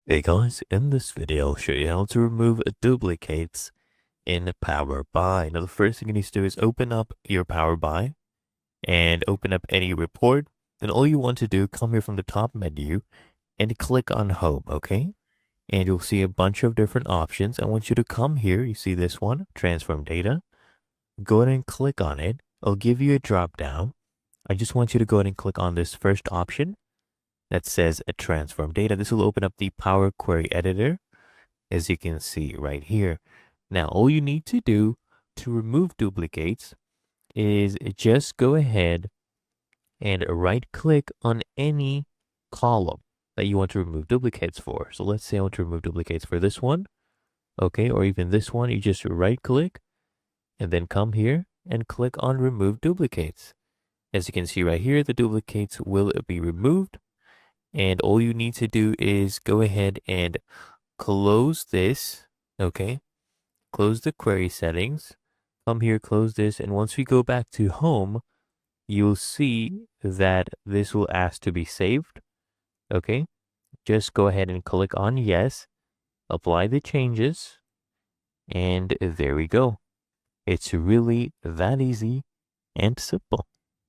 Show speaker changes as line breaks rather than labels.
Hey guys, in this video I'll show you how to remove duplicates in Power BI. Now the first thing you need to do is open up your Power BI and open up any report. And all you want to do, come here from the top menu and click on Home, okay? And you'll see a bunch of different options. I want you to come here, you see this one, Transform Data. Go ahead and click on it. I'll give you a drop down. I just want you to go ahead and click on this first option that says Transform Data. This will open up the Power Query Editor, as you can see right here. Now, all you need to do to remove duplicates is just go ahead and right click on any column that you want to remove duplicates for. So let's say I want to remove duplicates for this one, okay, or even this one. You just right click and then come here and click on remove duplicates. As you can see right here, the duplicates will be removed. And all you need to do is go ahead and close this, okay? Close the query settings, come here, close this, and once we go back to home, you'll see that this will ask to be saved, okay? Just go ahead and click on yes, apply the changes, and there we go. It's really that easy and simple.